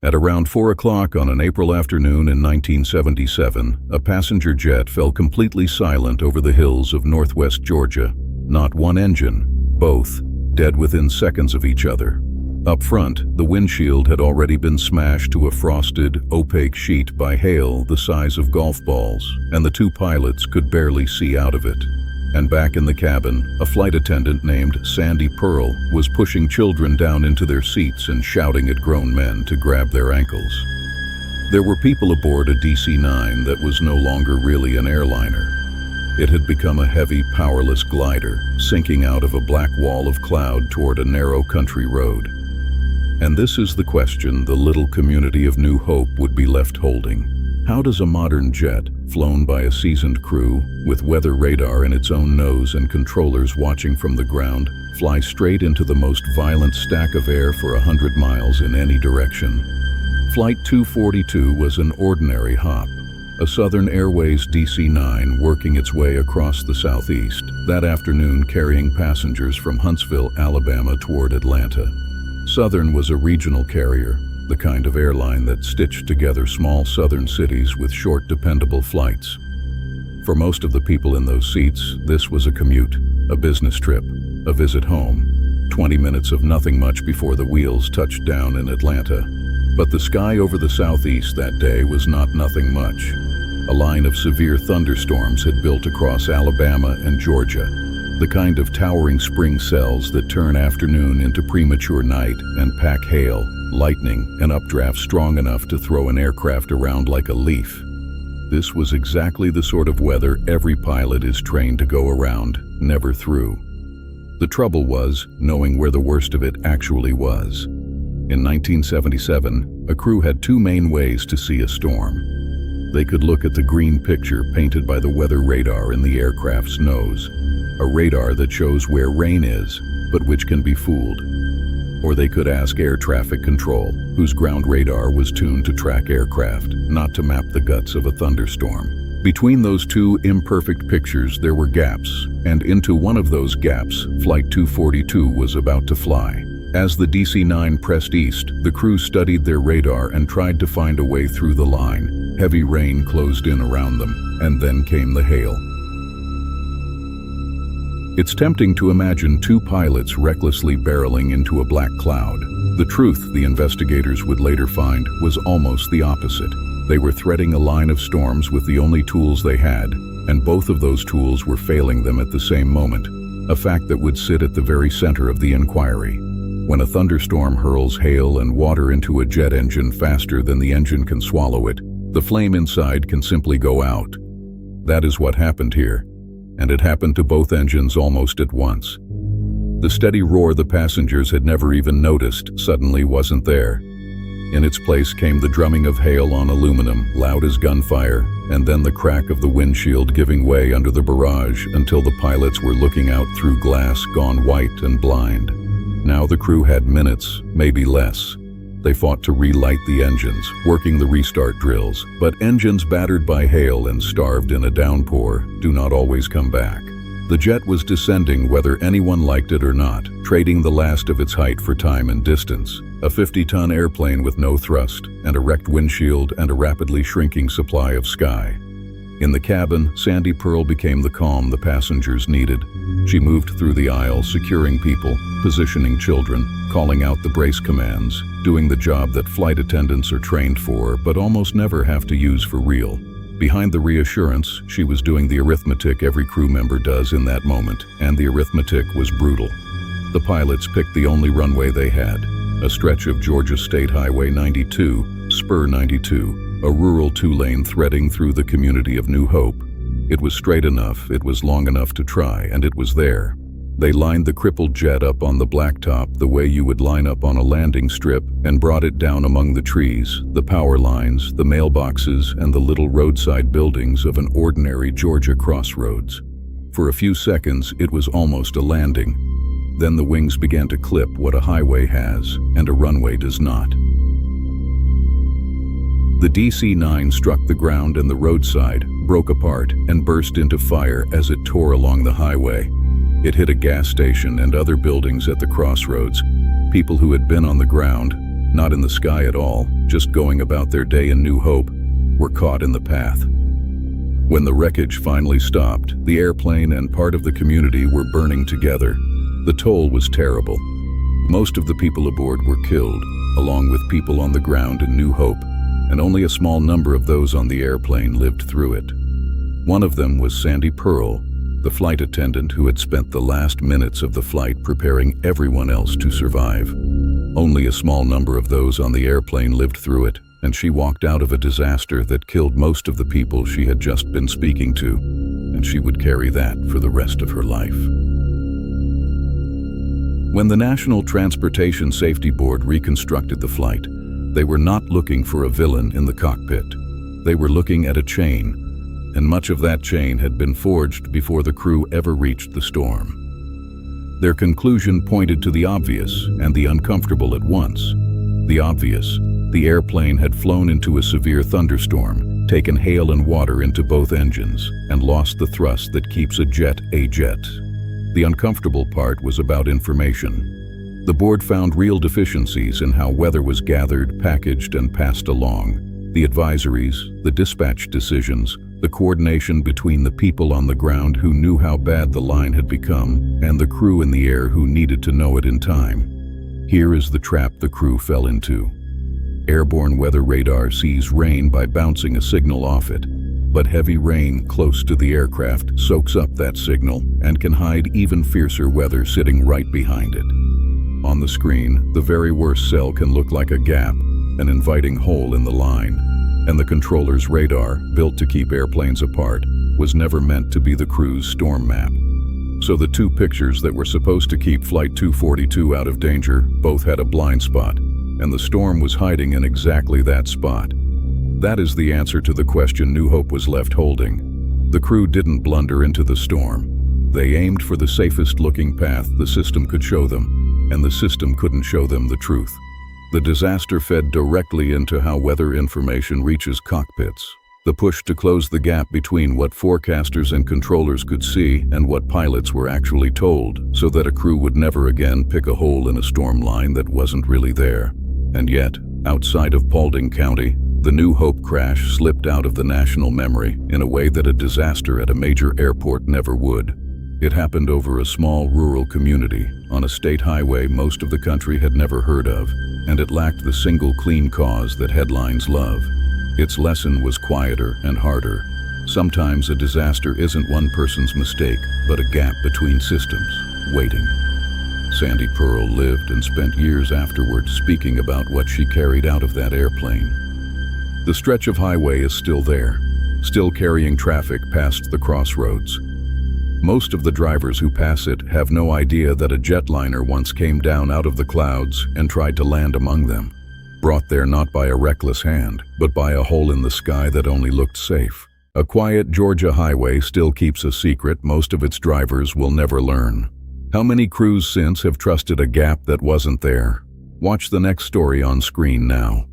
At around 4 o'clock on an April afternoon in 1977, a passenger jet fell completely silent over the hills of northwest Georgia. Not one engine, both, dead within seconds of each other. Up front, the windshield had already been smashed to a frosted, opaque sheet by hail the size of golf balls, and the two pilots could barely see out of it. And back in the cabin, a flight attendant named Sandy Pearl was pushing children down into their seats and shouting at grown men to grab their ankles. There were people aboard a DC-9 that was no longer really an airliner. It had become a heavy, powerless glider, sinking out of a black wall of cloud toward a narrow country road. And this is the question the little community of New Hope would be left holding. How does a modern jet, flown by a seasoned crew, with weather radar in its own nose and controllers watching from the ground, fly straight into the most violent stack of air for 100 miles in any direction? Flight 242 was an ordinary hop, a Southern Airways DC-9 working its way across the southeast, that afternoon carrying passengers from Huntsville, Alabama toward Atlanta. Southern was a regional carrier, the kind of airline that stitched together small southern cities with short, dependable flights. For most of the people in those seats, this was a commute, a business trip, a visit home, 20 minutes of nothing much before the wheels touched down in Atlanta. But the sky over the southeast that day was not nothing much. A line of severe thunderstorms had built across Alabama and Georgia, the kind of towering spring cells that turn afternoon into premature night and pack hail, lightning, and updraft strong enough to throw an aircraft around like a leaf. This was exactly the sort of weather every pilot is trained to go around, never through. The trouble was knowing where the worst of it actually was. In 1977, a crew had two main ways to see a storm. They could look at the green picture painted by the weather radar in the aircraft's nose, a radar that shows where rain is, but which can be fooled. Or they could ask air traffic control, whose ground radar was tuned to track aircraft, not to map the guts of a thunderstorm. Between those two imperfect pictures there were gaps, and into one of those gaps, Flight 242 was about to fly. As the DC-9 pressed east, the crew studied their radar and tried to find a way through the line. Heavy rain closed in around them, and then came the hail. It's tempting to imagine two pilots recklessly barreling into a black cloud. The truth, the investigators would later find, was almost the opposite. They were threading a line of storms with the only tools they had, and both of those tools were failing them at the same moment, a fact that would sit at the very center of the inquiry. When a thunderstorm hurls hail and water into a jet engine faster than the engine can swallow it, the flame inside can simply go out. That is what happened here. And it happened to both engines almost at once. The steady roar the passengers had never even noticed suddenly wasn't there. In its place came the drumming of hail on aluminum, loud as gunfire, and then the crack of the windshield giving way under the barrage until the pilots were looking out through glass gone white and blind. Now the crew had minutes, maybe less. They fought to relight the engines, working the restart drills, but engines battered by hail and starved in a downpour do not always come back. The jet was descending whether anyone liked it or not, trading the last of its height for time and distance. A 50-ton airplane with no thrust, and a wrecked windshield and a rapidly shrinking supply of sky. In the cabin, Sandy Pearl became the calm the passengers needed. She moved through the aisle, securing people, positioning children, calling out the brace commands, doing the job that flight attendants are trained for but almost never have to use for real. Behind the reassurance, she was doing the arithmetic every crew member does in that moment, and the arithmetic was brutal. The pilots picked the only runway they had, a stretch of Georgia State Highway 92, Spur 92, a rural two-lane threading through the community of New Hope. It was straight enough, it was long enough to try, and it was there. They lined the crippled jet up on the blacktop the way you would line up on a landing strip and brought it down among the trees, the power lines, the mailboxes, and the little roadside buildings of an ordinary Georgia crossroads. For a few seconds, it was almost a landing. Then the wings began to clip what a highway has and a runway does not. The DC-9 struck the ground and the roadside, broke apart, and burst into fire as it tore along the highway. It hit a gas station and other buildings at the crossroads. People who had been on the ground, not in the sky at all, just going about their day in New Hope, were caught in the path. When the wreckage finally stopped, the airplane and part of the community were burning together. The toll was terrible. Most of the people aboard were killed, along with people on the ground in New Hope, and only a small number of those on the airplane lived through it. One of them was Sandy Pearl, the flight attendant who had spent the last minutes of the flight preparing everyone else to survive. Only a small number of those on the airplane lived through it, and she walked out of a disaster that killed most of the people she had just been speaking to, and she would carry that for the rest of her life. When the National Transportation Safety Board reconstructed the flight, they were not looking for a villain in the cockpit. They were looking at a chain, and much of that chain had been forged before the crew ever reached the storm. Their conclusion pointed to the obvious and the uncomfortable at once. The obvious: the airplane had flown into a severe thunderstorm, taken hail and water into both engines, and lost the thrust that keeps a jet a jet. The uncomfortable part was about information. The board found real deficiencies in how weather was gathered, packaged, and passed along. The advisories, the dispatch decisions, the coordination between the people on the ground who knew how bad the line had become, and the crew in the air who needed to know it in time. Here is the trap the crew fell into. Airborne weather radar sees rain by bouncing a signal off it, but heavy rain close to the aircraft soaks up that signal and can hide even fiercer weather sitting right behind it. On the screen, the very worst cell can look like a gap, an inviting hole in the line, and the controller's radar, built to keep airplanes apart, was never meant to be the crew's storm map. So the two pictures that were supposed to keep Flight 242 out of danger both had a blind spot, and the storm was hiding in exactly that spot. That is the answer to the question New Hope was left holding. The crew didn't blunder into the storm. They aimed for the safest looking path the system could show them, and the system couldn't show them the truth. The disaster fed directly into how weather information reaches cockpits. The push to close the gap between what forecasters and controllers could see and what pilots were actually told, so that a crew would never again pick a hole in a storm line that wasn't really there. And yet, outside of Paulding County, the New Hope crash slipped out of the national memory in a way that a disaster at a major airport never would. It happened over a small rural community, on a state highway most of the country had never heard of, and it lacked the single clean cause that headlines love. Its lesson was quieter and harder. Sometimes a disaster isn't one person's mistake, but a gap between systems, waiting. Sandy Pearl lived and spent years afterward speaking about what she carried out of that airplane. The stretch of highway is still there, still carrying traffic past the crossroads. Most of the drivers who pass it have no idea that a jetliner once came down out of the clouds and tried to land among them, brought there not by a reckless hand, but by a hole in the sky that only looked safe. A quiet Georgia highway still keeps a secret most of its drivers will never learn. How many crews since have trusted a gap that wasn't there? Watch the next story on screen now.